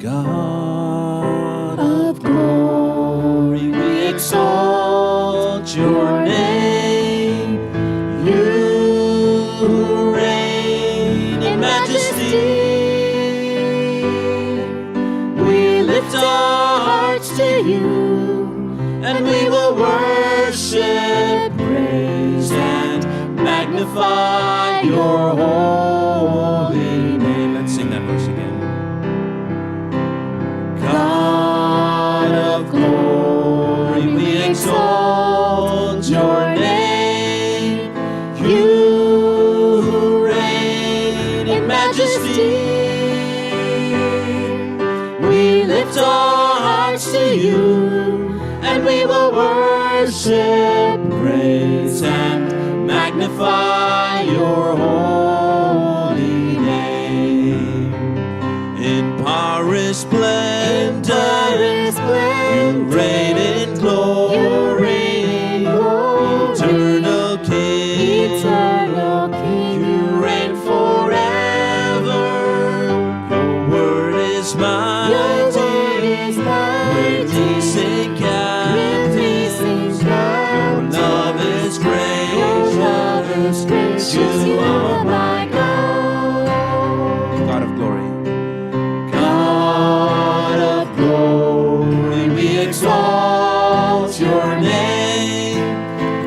God of glory, we exalt your name. You who reign in majesty, we lift our hearts to you, and we will worship, praise, and magnify your holy name. Let's sing that verse again. God of glory, we exalt your name. You who reign in majesty, we lift our hearts to you, and we will worship, praise, and magnify your holy name. In power splendor, you reign in glory, eternal King, you reign forever. Your word is mighty, releasing captives. Your love is gracious, you are my God. God of glory. God of glory, we exalt your name.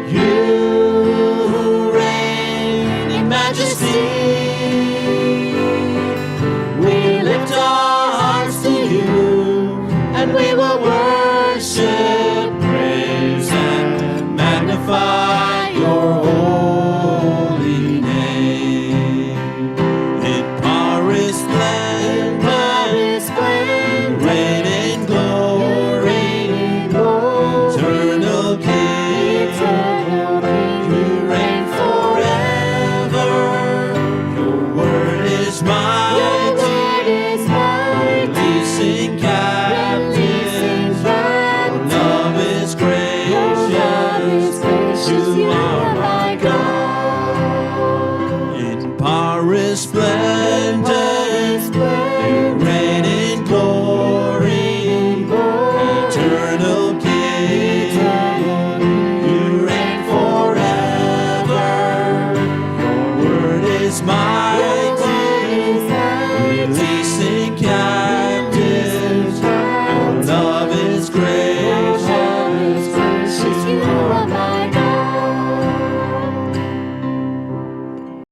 You who reign in majesty, we lift our hearts to you, and we will worship, praise, and magnify your holy name. In power splendor, reign in glory, eternal King, you reign forever. Your word is mighty, releasing captives. Your love is gracious, you are my God. In power splendor, you reign in glory, eternal King, you reign forever. Your word is mighty,